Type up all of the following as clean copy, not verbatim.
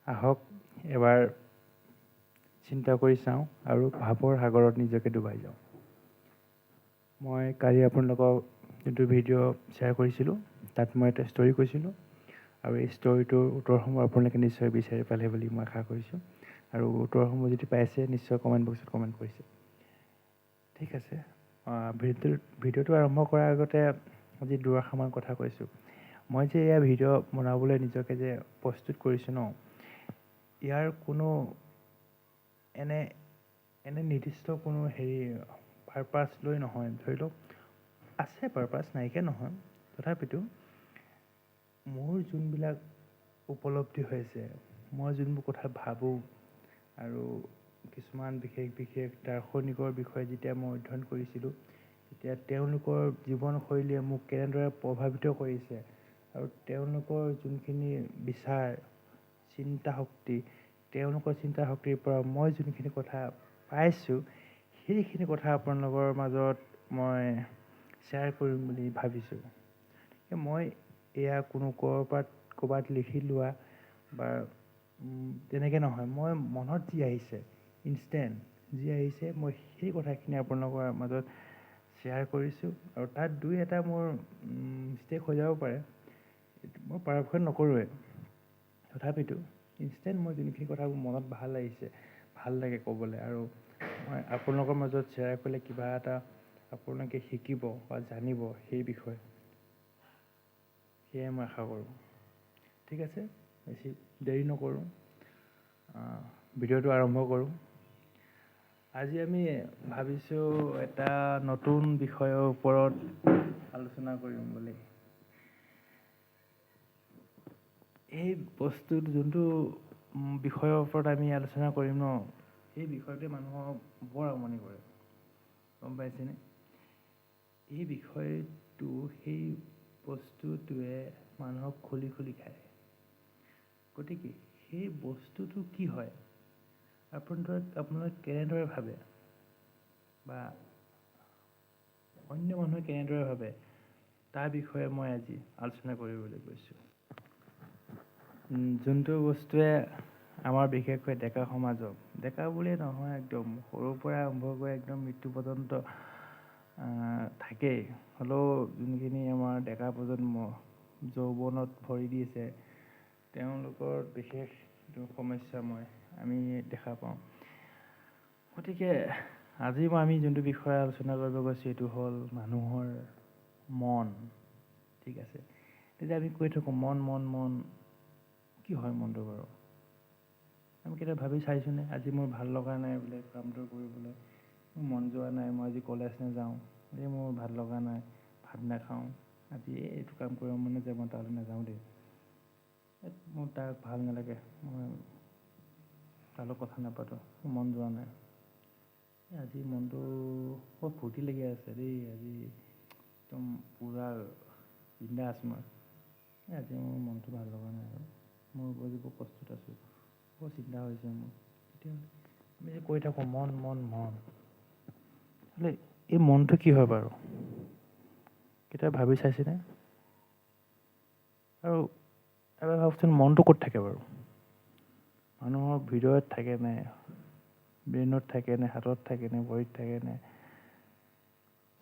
আহক এবাৰ চিন্তা কৰি চাওঁ আৰু ভাৱৰ সাগৰত নিজকে ডুবাই যাওঁ। মই কালি আপোনালোকক যোনটো ভিডিঅ' শ্বেয়াৰ কৰিছিলোঁ তাত মই এটা ষ্টৰী কৈছিলোঁ আৰু এই ষ্টৰীটোৰ উত্তৰসমূহ আপোনালোকে নিশ্চয় বিচাৰি পালে বুলি মই আশা কৰিছোঁ আৰু উত্তৰসমূহ যদি পাইছে নিশ্চয় কমেণ্ট বক্সত কমেণ্ট কৰিছে। ঠিক আছে, ভিডিঅ'টো আৰম্ভ কৰাৰ আগতে আজি দুআষাৰমান কথা কৈছোঁ। মই যে এয়া ভিডিঅ' বনাবলৈ নিজকে যে প্ৰস্তুত কৰিছোঁ ন, ইয়াৰ কোনো এনে নিৰ্দিষ্ট কোনো পাৰপাছ লৈ নহয়। ধৰি লওক আছে পাৰপাছ, নাইকিয়া নহয়, তথাপিতো মোৰ যোনবিলাক উপলব্ধি হৈছে, মই যোনবোৰ কথা ভাবোঁ আৰু কিছুমান বিশেষ দাৰ্শনিকৰ বিষয়ে যেতিয়া মই অধ্যয়ন কৰিছিলোঁ তেতিয়া তেওঁলোকৰ জীৱনশৈলীয়ে মোক কেনেদৰে প্ৰভাৱিত কৰিছে আৰু তেওঁলোকৰ যোনখিনি বিচাৰ, চিন্তা শক্তি, তেওঁলোকৰ চিন্তা শক্তিৰ পৰা মই যোনখিনি কথা পাইছোঁ সেইখিনি কথা আপোনালোকৰ মাজত মই শ্বেয়াৰ কৰিম বুলি ভাবিছোঁ। মই এয়া কোনো ক'ৰবাত লিখি লোৱা বা তেনেকৈ নহয়, মই মনত যি আহিছে ইনষ্টেণ্ট যি আহিছে মই সেই কথাখিনি আপোনালোকৰ মাজত শ্বেয়াৰ কৰিছোঁ আৰু তাত দুই এটা মোৰ মিষ্টেক হৈ যাব পাৰে, মই পাৰফেক্ট নকৰোঁৱে, তথাপিতো ইনষ্টেণ্ট মই যোনখিনি কথা মনত ভাল আহিছে, ভাল লাগে ক'বলৈ আৰু মই আপোনালোকৰ মাজত শ্বেয়াৰ কৰিলে কিবা এটা আপোনালোকে শিকিব বা জানিব সেই বিষয়ে, সেয়াই মই আশা কৰোঁ। ঠিক আছে, বেছি দেৰি নকৰোঁ, ভিডিঅ'টো আৰম্ভ কৰোঁ। আজি আমি ভাবিছোঁ এটা নতুন বিষয়ৰ ওপৰত আলোচনা কৰিম বুলি। এই বস্তুটো যোনটো বিষয়ৰ ওপৰত আমি আলোচনা কৰিম ন, সেই বিষয়টোৱে মানুহক বৰ আমনি কৰে, গম পাইছেনে? এই বিষয়টো, সেই বস্তুটোৱে মানুহক খুলি খায়। গতিকে সেই বস্তুটো কি হয় আপোনালোকে কেনেদৰে ভাবে বা অন্য মানুহে কেনেদৰে ভাবে তাৰ বিষয়ে মই আজি আলোচনা কৰিবলৈ গৈছোঁ। যোনটো বস্তুৱে আমাৰ বিশেষকৈ ডেকা সমাজক, ডেকা বুলিয়ে নহয়, একদম সৰুৰ পৰা আৰম্ভ কৰি একদম মৃত্যু পৰ্যন্ত থাকেই, হ'লেও যোনখিনি আমাৰ ডেকা প্ৰজন্ম যৌৱনত ভৰি দিছে তেওঁলোকৰ বিশেষ সমস্যা আমি দেখা পাওঁ। গতিকে আজি আমি যোনটো বিষয়ে আলোচনা কৰিব গৈছোঁ এইটো হ'ল মানুহৰ মন। ঠিক আছে, তেতিয়া আমি কৈ থাকোঁ মন, কি হয় মনটো বাৰু? আমি কেতিয়াবা ভাবি চাইছোঁনে? আজি মোৰ ভাল লগা নাই বোলে কামটো কৰিবলৈ, মোৰ মন যোৱা নাই, মই আজি কলেজ নাযাওঁ, আজি মোৰ ভাল লগা নাই, ভাত নাখাওঁ, আজি এইটো কাম কৰিব মন নাযায়, মই তালৈ নাযাওঁ দেই, মোৰ তাক ভাল নালাগে, মই তাৰ লগত কথা নাপাতোঁ, মোৰ মন যোৱা নাই, আজি মনটো বৰ ফূৰ্তি লাগি আছে দেই, আজি একদম পূৰা বিন্দাছ মই, আজি মোৰ মনটো ভাল লগা নাই আৰু মোৰ আজি বৰ কষ্টত আছোঁ, বৰ চিন্তা হৈছে মোৰ। তেতিয়াহ'লে আমি যে কৈ থাকোঁ মন, হ'লে এই মনটো কি হয় বাৰু? কেতিয়াবা ভাবি চাইছেনে? আৰু এবাৰ ভাবচোন মনটো ক'ত থাকে বাৰু? মানুহৰ হৃদয়ত থাকেনে, ব্ৰেইনত থাকেনে, হাতত থাকেনে, ভৰিত থাকেনে,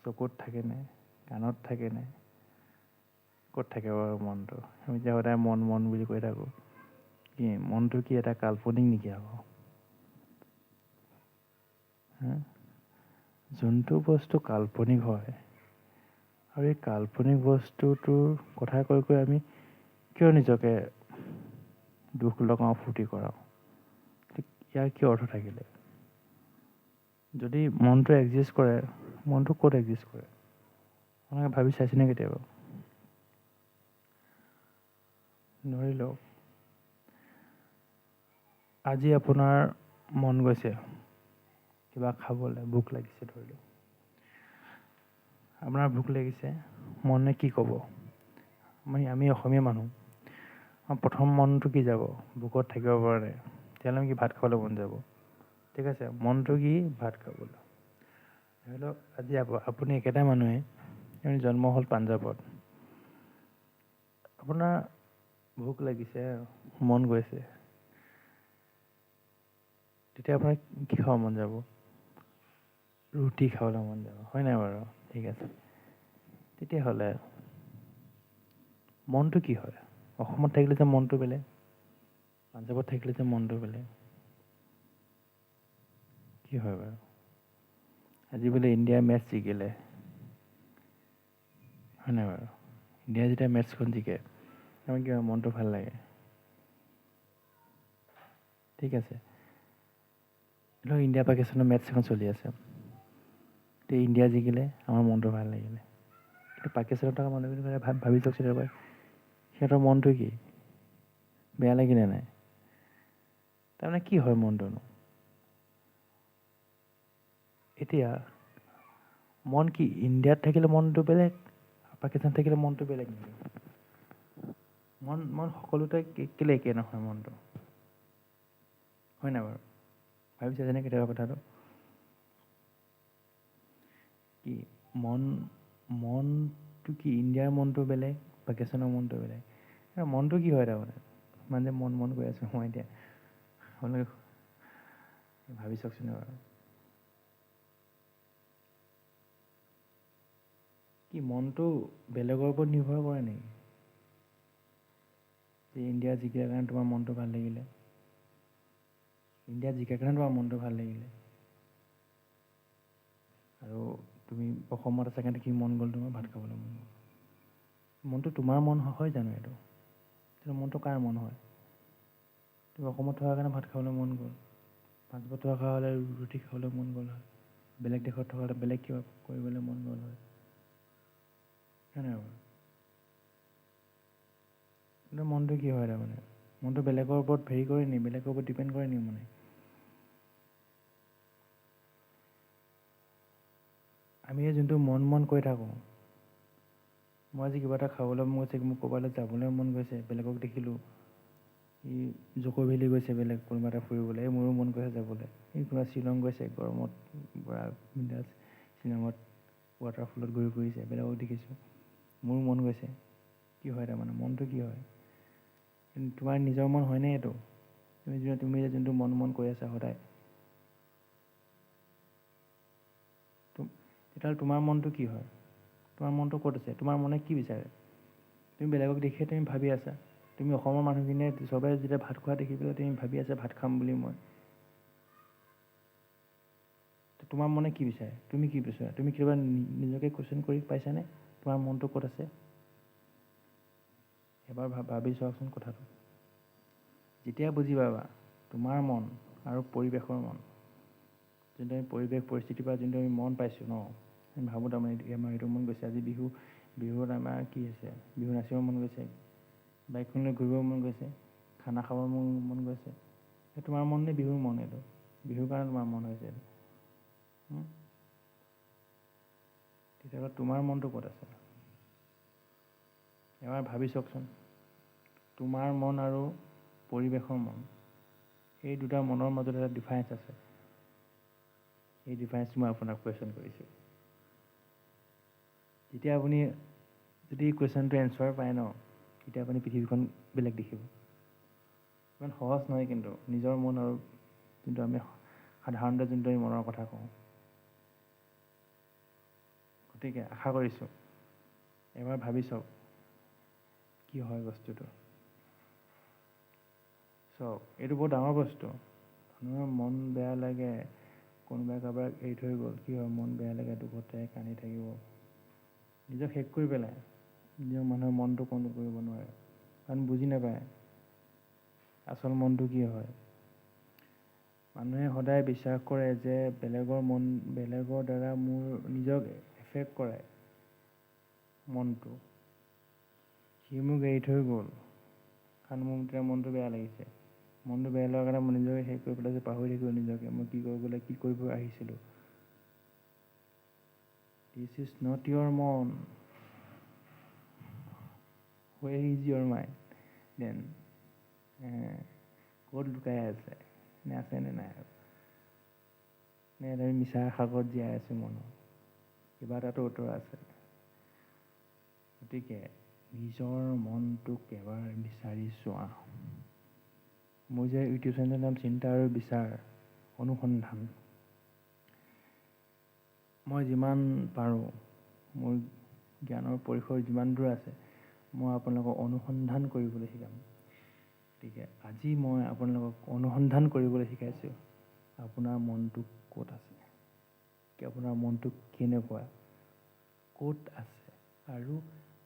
চকুত থাকেনে, কাণত থাকেনে, ক'ত থাকে বাৰু মনটো? আমি যে সদায় মন বুলি কৈ থাকোঁ, কি মনটো কি এটা কাল্পনিক নেকি আকৌ? যোনটো বস্তু কাল্পনিক হয় আৰু এই কাল্পনিক বস্তুটোৰ কথা কৈ আমি কিয় নিজকে দুখ লগাওঁ, ফূৰ্তি কৰাওঁ? ইয়াৰ কি অৰ্থ থাকিলে? যদি মনটো এক্সিষ্ট কৰে, মনটো ক'ত এক্সিষ্ট কৰে? আপোনালোকে ভাবি চাইছেনে কেতিয়াবা? ধৰি লওক আজি আপোনাৰ মন গৈছে কিবা খাবলৈ, ভোক লাগিছে, ধৰি লওক আপোনাৰ ভোক লাগিছে, মনে কি ক'ব? আমি অসমীয়া মানুহ, প্ৰথম মনটো কি যাব? ভোকত থাকিব পৰা নাই, তেতিয়াহ'লে কি ভাত খাবলৈ মন যাব? ঠিক আছে, মনটো কি? ভাত খাবলৈ। ধৰি লওক আজি আপুনি একেটা মানুহে, আপুনি জন্ম হ'ল পাঞ্জাৱত, আপোনাৰ ভোক লাগিছে, মন গৈছে, তেতিয়া আপোনাৰ কি খাব মন যাব? ৰুটি খাবলৈ মন যাব, হয় নাই বাৰু? ঠিক আছে। তেতিয়াহ'লে মনটো কি হয়? অসমত থাকিলে যে মনটো বেলেগ, পাঞ্জাৱত থাকিলে যে মনটো বেলেগ, কি হয় বাৰু? আজি বোলে ইণ্ডিয়াই মেটচ জিকিলে, হয় নাই বাৰু? ইণ্ডিয়াই যেতিয়া মেটচখন জিকে, আমাৰ কি হয়? মনটো ভাল লাগে। ঠিক আছে। ধৰক ইণ্ডিয়া পাকিস্তানৰ মেটচ এখন চলি আছে, এতিয়া ইণ্ডিয়া জিকিলে আমাৰ মনটো ভাল লাগিলে, কিন্তু পাকিস্তানত থকা মানুহখিনিৰ কথা ভাবি চাওকচোন এবাৰ, সিহঁতৰ মনটো কি? বেয়া লাগিলে নাই? তাৰমানে কি হয় মনটোনো? এতিয়া মন কি ইণ্ডিয়াত থাকিলে মনটো বেলেগ, পাকিস্তানত থাকিলে মনটো বেলেগ নেকি? মন সকলোতে কেলে একে নহয় মনটো? হয় নাই বাৰু? ভাবিছে যেনে কেতিয়াবা কথাটো? কি মনটো কি ইণ্ডিয়াৰ মনটো বেলেগ, পাকিস্তানৰ মনটো বেলেগ? মনটো কি হয় তাৰমানে? মানে মন কৈ আছোঁ মই এতিয়া, আপোনালোকে ভাবি চাওকচোন এবাৰ। কি মনটো বেলেগৰ ওপৰত নিৰ্ভৰ কৰে নেকি? যে ইণ্ডিয়া জিকাৰ কাৰণে তোমাৰ মনটো ভাল লাগিলে, ইণ্ডিয়া জিকাৰ কাৰণে তোমাৰ মনটো ভাল লাগিলে, আৰু তুমি অসমত আছা কাৰণে কি মন গ'ল তোমাৰ? ভাত খাবলৈ মন গ'ল। মনটো তোমাৰ মন হয় জানো এইটো? মনটো কাৰ মন হয়? তুমি অসমত থকাৰ কাৰণে ভাত খাবলৈ মন গ'ল, পাঞ্জাৱত থকা হ'লে ৰুটি খাবলৈ মন গ'ল হয়, বেলেগ দেশত থকা হ'লে বেলেগ কিবা কৰিবলৈ মন গ'ল হয়, হয় নাই বাৰু? কিন্তু মনটো কি হয় তাৰমানে? মনটো বেলেগৰ ওপৰত হেৰি কৰে নি? বেলেগৰ ওপৰত ডিপেণ্ড কৰে নি মানে? আমি যোনটো মন কৈ থাকোঁ, মই আজি কিবা এটা খাবলৈ মন গৈছে, মোক ক'ৰবালৈ যাবলৈ মন গৈছে, বেলেগক দেখিলোঁ ই জক'ভেলী গৈছে, বেলেগ কোনোবা এটা ফুৰিবলৈ, এই মোৰো মন গৈছে যাবলৈ। এই কোনোবা শ্বিলং গৈছে গৰমত, পূৰা বিন্দাছ শ্বিলঙত ৱাটাৰফলত ঘূৰি ফুৰিছে, বেলেগক দেখিছোঁ, মোৰো মন গৈছে। কি হয় তাৰমানে? মনটো কি হয়? তোমাৰ নিজৰ মন হয়নে এইটো? তুমি যে যোনটো মন কৈ আছা সদায়, তেতিয়াহ'লে তোমাৰ মনটো কি হয়? তোমাৰ মনটো ক'ত আছে? তোমাৰ মনে কি বিচাৰে? তুমি বেলেগক দেখিয়ে তুমি ভাবি আছা, তুমি অসমৰ মানুহখিনিয়ে চবে যেতিয়া ভাত খোৱা দেখি পেলাই তুমি ভাবি আছা ভাত খাম বুলি মই। তোমাৰ মনে কি বিচাৰে? তুমি কি বিচৰা? তুমি কিবা নিজকে কুৱেশ্যন কৰি পাইছানে? তোমাৰ মনটো ক'ত আছে? এবাৰ ভাবি চোৱাচোন কথাটো। যেতিয়া বুজি পাবা তোমাৰ মন আৰু পৰিৱেশৰ মন, যোনটো আমি পৰিৱেশ পৰিস্থিতিৰ পৰা যোনটো আমি মন পাইছোঁ ন, আমি ভাবোঁ তাৰমানে আমাৰ এইটো মন গৈছে, আজি বিহুত আমাৰ কি হৈছে, বিহু নাচিব মন গৈছে, বাইকখন লৈ ঘূৰিব মন গৈছে, খানা খাব মন গৈছে, এই তোমাৰ মন নে বিহুৰ মন? এইটো বিহুৰ কাৰণে তোমাৰ মন হৈছে এইটো। তেতিয়াহ'লে তোমাৰ মনটো ক'ত আছে? এবাৰ ভাবি চাওকচোন। তোমাৰ মন আৰু পৰিৱেশৰ মন, এই দুটা মনৰ মাজত এটা ডিফাৰেঞ্চ আছে। এই ডিফাৰেঞ্চটো মই আপোনাক কুৱেশ্যন কৰিছোঁ। যেতিয়া আপুনি যদি কুৱেশ্যনটো এনচাৰ পায় ন, তেতিয়া আপুনি পৃথিৱীখন বেলেগ দেখিব। ইমান সহজ নহয় কিন্তু, নিজৰ মন আৰু যোনটো আমি সাধাৰণতে যোনটো আমি মনৰ কথা কওঁ। গতিকে আশা কৰিছোঁ এবাৰ ভাবি চাওক কি হয় বস্তুটো। চাওক, এইটো বহুত ডাঙৰ বস্তু। মানুহৰ মন বেয়া লাগে, কোনোবাই কাৰোবাক এৰি থৈ গ'ল, কি হয়? মন বেয়া লাগে, দুখতে কান্দি থাকিব, নিজক শেষ কৰি পেলায়। নিজৰ মানুহৰ মনটো কণ্ট্ৰল কৰিব নোৱাৰে, কাৰণ বুজি নাপায় আচল মনটো কি হয়। মানুহে সদায় বিশ্বাস কৰে যে বেলেগৰ দ্বাৰা মোৰ নিজক এফেক্ট কৰে মনটো। সি মোক এৰি থৈ গ'ল কাৰণ মোৰ তেতিয়া মনটো বেয়া লাগিছে, মনটো বেয়া লগাৰ কাৰণে মই নিজকে শেষ কৰি পেলাইছোঁ, পাহৰি থাকিলোঁ নিজকে, মই কি কৰিব আহিছিলোঁ। দিছ ইজ নট ইয়ৰ মন, where is your mind then? ক'ত লুকাই আছে, নে আছে নে নাই? নে আমি মিছাৰ সাগৰত জীয়াই আছোঁ মনত? কিবা এটাতো উত্তৰ আছে। গতিকে নিজৰ মনটোক এবাৰ বিচাৰি চোৱা। মোৰ যে ইউটিউব চেনেলৰ নাম চিন্তা আৰু বিচাৰ, অনুসন্ধান। মই যিমান পাৰোঁ, মোৰ জ্ঞানৰ পৰিসৰ যিমান দূৰ আছে, মই আপোনালোকক অনুসন্ধান কৰিবলৈ শিকাম। গতিকে আজি মই আপোনালোকক অনুসন্ধান কৰিবলৈ শিকাইছোঁ, আপোনাৰ মনটো ক'ত আছে, আপোনাৰ মনটো কেনেকুৱা, ক'ত আছে, আৰু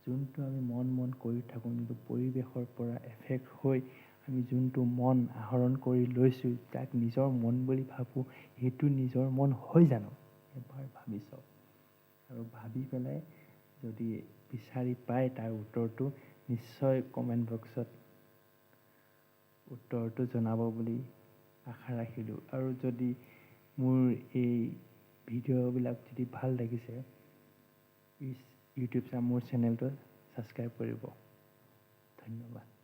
যোনটো আমি মন কৰি থাকোঁ, যোনটো পৰিৱেশৰ পৰা এফেক্ট হৈ আমি যোনটো মন আহৰণ কৰি লৈছোঁ, যাক নিজৰ মন বুলি ভাবোঁ, সেইটো নিজৰ মন হয় জানো? এবাৰ ভাবি চাওক, আৰু ভাবি পেলাই যদি বিচাৰি পায় তাৰ উত্তৰটো নিশ্চয় কমেণ্ট বক্সত উত্তৰটো জনাব বুলি আশা ৰাখিলোঁ। আৰু যদি মোৰ এই ভিডিঅ'বিলাক যদি ভাল লাগিছে, প্লিজ মোৰ চেনেলটো ছাবস্ক্ৰাইব কৰিব। ধন্যবাদ।